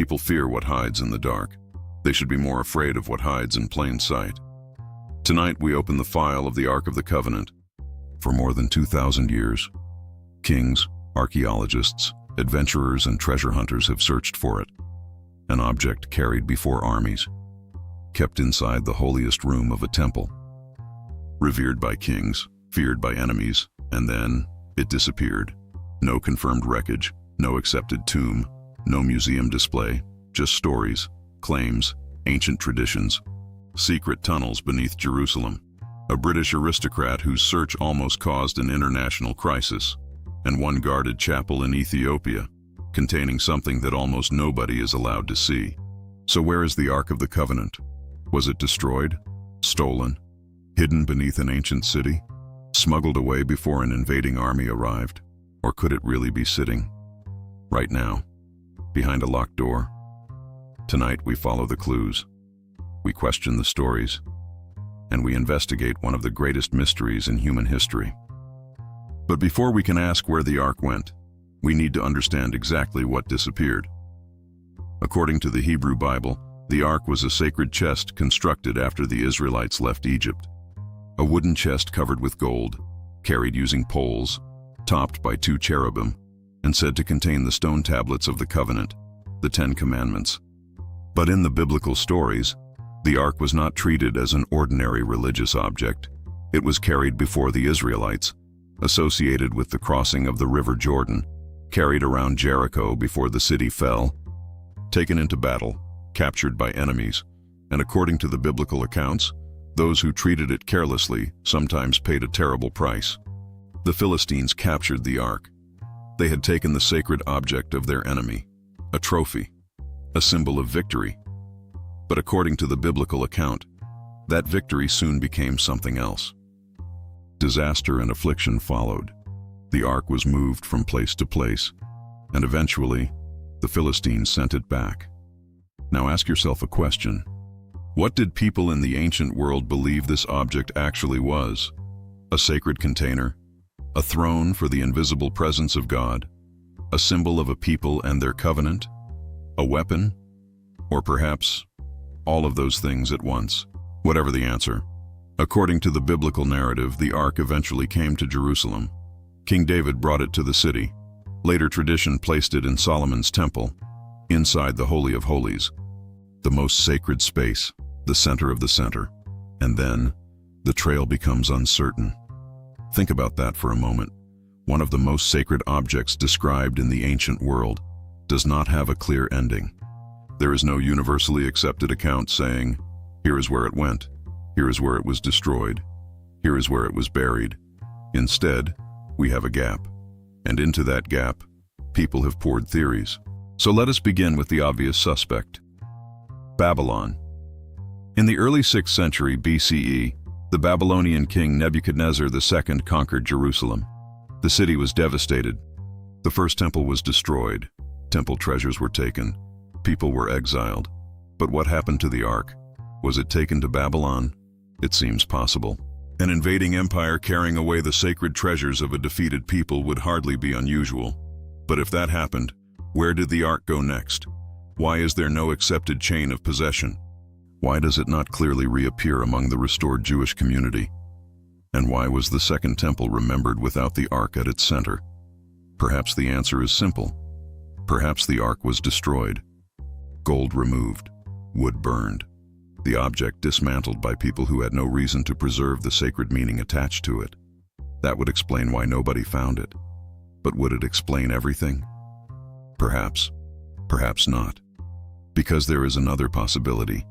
People fear what hides in the dark. They should be more afraid of what hides in plain sight. Tonight we open the file of the Ark of the Covenant. For more than 2,000 years, kings, archaeologists, adventurers, and treasure hunters have searched for it. An object carried before armies, kept inside the holiest room of a temple. Revered by kings, feared by enemies, and then it disappeared. No confirmed wreckage, no accepted tomb, no museum display, just stories, claims, ancient traditions, secret tunnels beneath Jerusalem. A British aristocrat whose search almost caused an international crisis, and one guarded chapel in Ethiopia, containing something that almost nobody is allowed to see. So where is the Ark of the Covenant? Was it destroyed? Stolen? Hidden beneath an ancient city? Smuggled away before an invading army arrived? Or could it really be sitting right now, behind a locked door? Tonight we follow the clues. We question the stories, and we investigate one of the greatest mysteries in human history. But before we can ask where the Ark went, we need to understand exactly what disappeared. According to the Hebrew Bible, the Ark was a sacred chest constructed after the Israelites left Egypt. A wooden chest covered with gold, carried using poles, topped by 2 cherubim, and said to contain the stone tablets of the covenant, the 10 commandments. But in the biblical stories, the Ark was not treated as an ordinary religious object. It was carried before the Israelites, associated with the crossing of the River Jordan, carried around Jericho before the city fell, taken into battle, captured by enemies, and according to the biblical accounts, those who treated it carelessly sometimes paid a terrible price. The Philistines captured the Ark. They had taken the sacred object of their enemy, a trophy, a symbol of victory. But according to the biblical account, that victory soon became something else. Disaster and affliction followed. The Ark was moved from place to place, and eventually, the Philistines sent it back. Now ask yourself a question. What did people in the ancient world believe this object actually was? A sacred container? A throne for the invisible presence of God? A symbol of a people and their covenant? A weapon? Or perhaps all of those things at once? Whatever the answer, according to the biblical narrative, the Ark eventually came to Jerusalem. King David brought it to the city. Later tradition placed it in Solomon's temple, inside the Holy of Holies, the most sacred space, the center of the center. And then, the trail becomes uncertain. Think about that for a moment. One of the most sacred objects described in the ancient world does not have a clear ending. There is no universally accepted account saying, here is where it went, here is where it was destroyed, here is where it was buried. Instead, we have a gap. And into that gap, people have poured theories. So let us begin with the obvious suspect. Babylon. In the early 6th century BCE, the Babylonian king Nebuchadnezzar II conquered Jerusalem. The city was devastated. The first temple was destroyed. Temple treasures were taken. People were exiled. But what happened to the Ark? Was it taken to Babylon? It seems possible. An invading empire carrying away the sacred treasures of a defeated people would hardly be unusual. But if that happened, where did the Ark go next? Why is there no accepted chain of possession? Why does it not clearly reappear among the restored Jewish community? And why was the Second Temple remembered without the Ark at its center? Perhaps the answer is simple. Perhaps the Ark was destroyed. Gold removed, wood burned, the object dismantled by people who had no reason to preserve the sacred meaning attached to it. That would explain why nobody found it. But would it explain everything? Perhaps. Perhaps not. Because there is another possibility.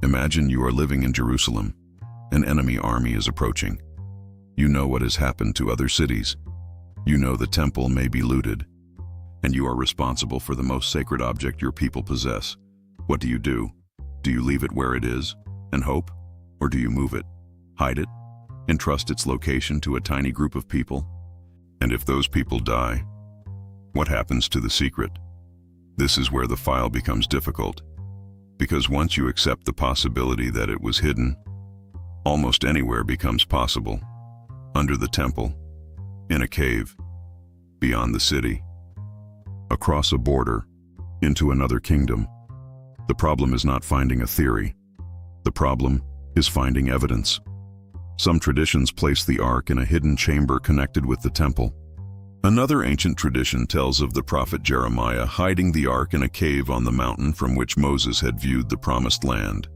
Imagine you are living in Jerusalem. An enemy army is approaching. You know what has happened to other cities. You know the temple may be looted. And you are responsible for the most sacred object your people possess. What do? Do you leave it where it is and hope? Or do you move it, hide it, entrust its location to a tiny group of people? And if those people die, what happens to the secret? This is where the file becomes difficult. Because once you accept the possibility that it was hidden, almost anywhere becomes possible. Under the temple, in a cave, beyond the city, across a border, into another kingdom. The problem is not finding a theory. The problem is finding evidence. Some traditions place the ark in a hidden chamber connected with the temple. Another ancient tradition tells of the prophet Jeremiah hiding the ark in a cave on the mountain from which Moses had viewed the promised land.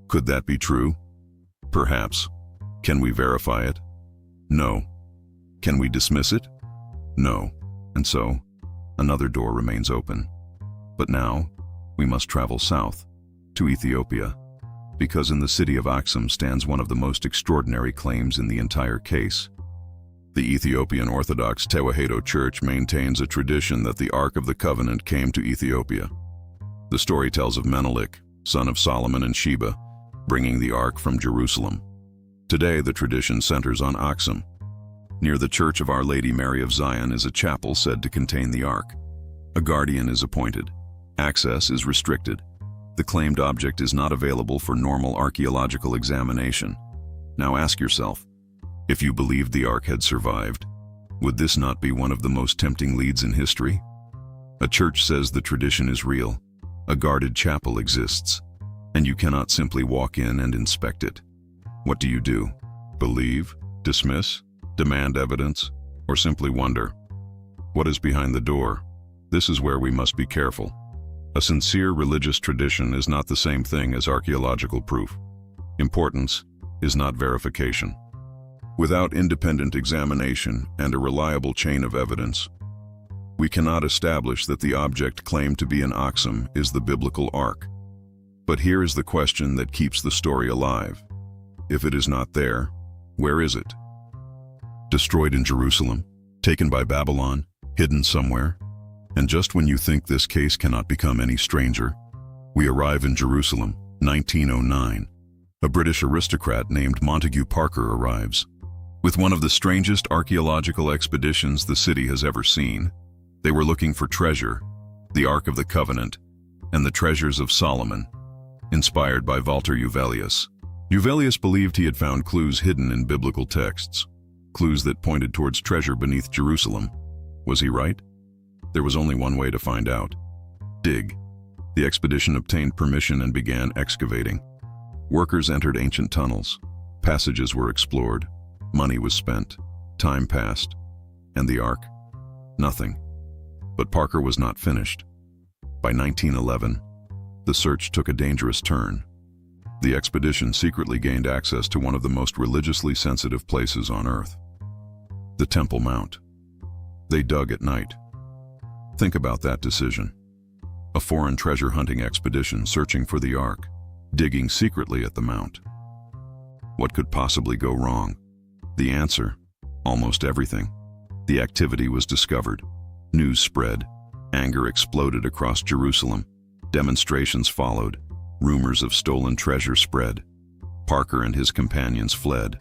Could that be true? Perhaps. Can we verify it? No. Can we dismiss it? No. And so, another door remains open. But now, we must travel south, to Ethiopia, because in the city of Aksum stands one of the most extraordinary claims in the entire case. The Ethiopian Orthodox Tewahedo Church maintains a tradition that the Ark of the Covenant came to Ethiopia. The story tells of Menelik, son of Solomon and Sheba, bringing the Ark from Jerusalem. Today, the tradition centers on Aksum. Near the Church of Our Lady Mary of Zion is a chapel said to contain the Ark. A guardian is appointed. Access is restricted. The claimed object is not available for normal archaeological examination. Now ask yourself, if you believed the Ark had survived, would this not be one of the most tempting leads in history? A church says the tradition is real. A guarded chapel exists, and you cannot simply walk in and inspect it. What do you do? Believe? Dismiss? Demand evidence? Or simply wonder? What is behind the door? This is where we must be careful. A sincere religious tradition is not the same thing as archaeological proof. Importance is not verification. Without independent examination and a reliable chain of evidence, we cannot establish that the object claimed to be an Aksum is the biblical Ark. But here is the question that keeps the story alive. If it is not there, where is it? Destroyed in Jerusalem, taken by Babylon, hidden somewhere? And just when you think this case cannot become any stranger, we arrive in Jerusalem, 1909. A British aristocrat named Montague Parker arrives. With one of the strangest archaeological expeditions the city has ever seen. They were looking for treasure, the Ark of the Covenant, and the treasures of Solomon, inspired by Walter Uvelius. Uvelius believed he had found clues hidden in biblical texts, clues that pointed towards treasure beneath Jerusalem. Was he right? There was only one way to find out. Dig. The expedition obtained permission and began excavating. Workers entered ancient tunnels. Passages were explored. Money was spent. Time passed. And the Ark? Nothing. But Parker was not finished. By 1911, the search took a dangerous turn. The expedition secretly gained access to one of the most religiously sensitive places on Earth. The Temple Mount. They dug at night. Think about that decision. A foreign treasure hunting expedition searching for the Ark, digging secretly at the Mount. What could possibly go wrong? The answer: almost everything. The activity was discovered. News spread. Anger exploded across Jerusalem. Demonstrations followed. Rumors of stolen treasure spread. Parker and his companions fled.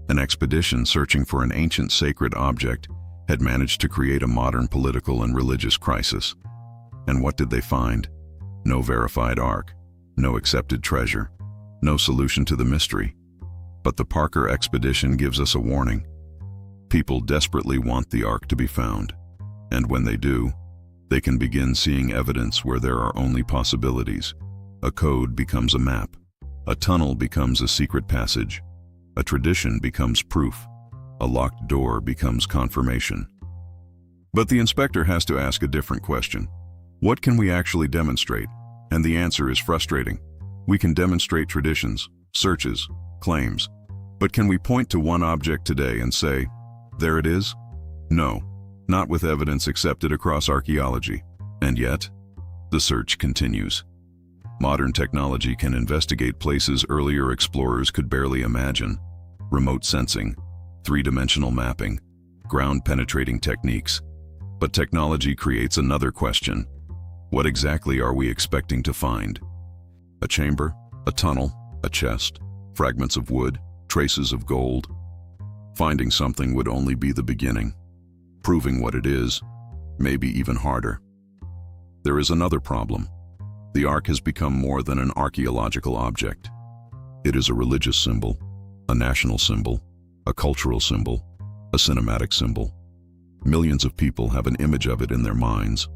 An expedition searching for an ancient sacred object had managed to create a modern political and religious crisis. And what did they find? No verified Ark, no accepted treasure, no solution to the mystery. But the Parker expedition gives us a warning. People desperately want the Ark to be found. And when they do, they can begin seeing evidence where there are only possibilities. A code becomes a map. A tunnel becomes a secret passage. A tradition becomes proof. A locked door becomes confirmation. But the inspector has to ask a different question. What can we actually demonstrate? And the answer is frustrating. We can demonstrate traditions, searches, claims. But can we point to one object today and say, there it is? No, not with evidence accepted across archaeology. And yet, the search continues. Modern technology can investigate places earlier explorers could barely imagine. Remote sensing, three-dimensional mapping, ground-penetrating techniques. But technology creates another question. What exactly are we expecting to find? A chamber, a tunnel, a chest, fragments of wood, traces of gold? Finding something would only be the beginning. Proving what it is, maybe even harder. There is another problem. The Ark has become more than an archaeological object. It is a religious symbol, a national symbol, a cultural symbol, a cinematic symbol. Millions of people have an image of it in their minds.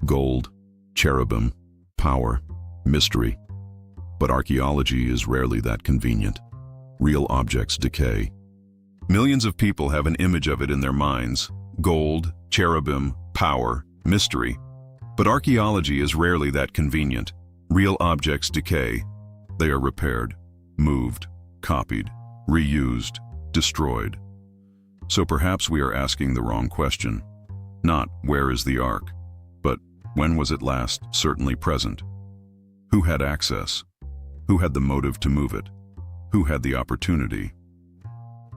Gold, cherubim, power, mystery. But archaeology is rarely that convenient. Real objects decay. Millions of people have an image of it in their minds: gold, cherubim, power, mystery. But archaeology is rarely that convenient. Real objects decay. They are repaired, moved, copied, reused, destroyed. So perhaps we are asking the wrong question. Not where is the Ark, but when was it last certainly present? Who had access? Who had the motive to move it? Who had the opportunity?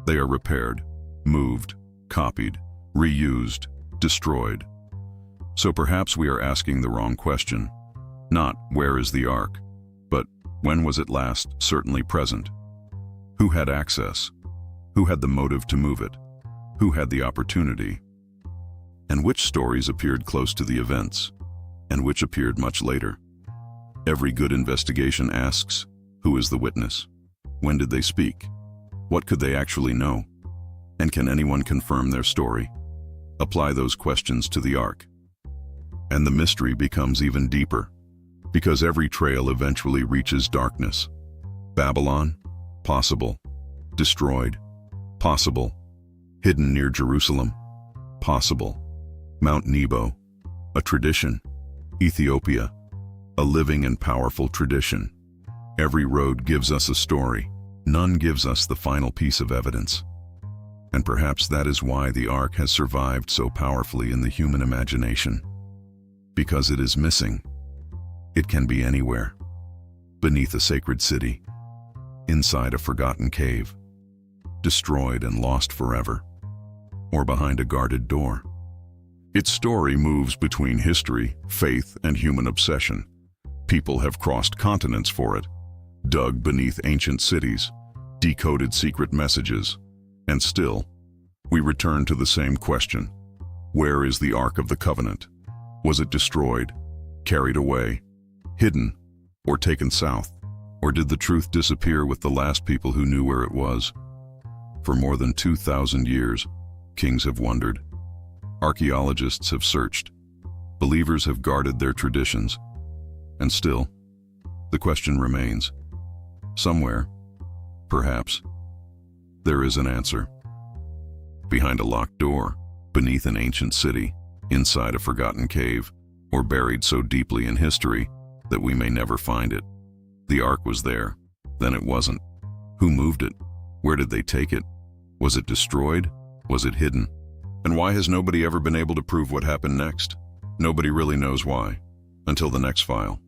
They are repaired, moved, copied, reused, destroyed. So perhaps we are asking the wrong question. Not where is the Ark, but when was it last certainly present? Who had access? Who had the motive to move it? Who had the opportunity? And which stories appeared close to the events, and which appeared much later? Every good investigation asks, who is the witness? When did they speak? What could they actually know? And can anyone confirm their story? Apply those questions to the Ark. And the mystery becomes even deeper, because every trail eventually reaches darkness. Babylon? Possible. Destroyed? Possible. Hidden near Jerusalem? Possible. Mount Nebo? A tradition. Ethiopia? A living and powerful tradition. Every road gives us a story. None gives us the final piece of evidence. And perhaps that is why the Ark has survived so powerfully in the human imagination. Because it is missing. It can be anywhere. Beneath a sacred city. Inside a forgotten cave. Destroyed and lost forever. Or behind a guarded door. Its story moves between history, faith, and human obsession. People have crossed continents for it, dug beneath ancient cities, decoded secret messages, and still, we return to the same question. Where is the Ark of the Covenant? Was it destroyed, carried away, hidden, or taken south? Or did the truth disappear with the last people who knew where it was? For more than 2,000 years, kings have wondered. Archaeologists have searched. Believers have guarded their traditions. And still, the question remains. Somewhere, perhaps, there is an answer. Behind a locked door, beneath an ancient city, inside a forgotten cave, or buried so deeply in history that we may never find it. The Ark was there, then it wasn't. Who moved it? Where did they take it? Was it destroyed? Was it hidden? And why has nobody ever been able to prove what happened next? Nobody really knows why. Until the next file.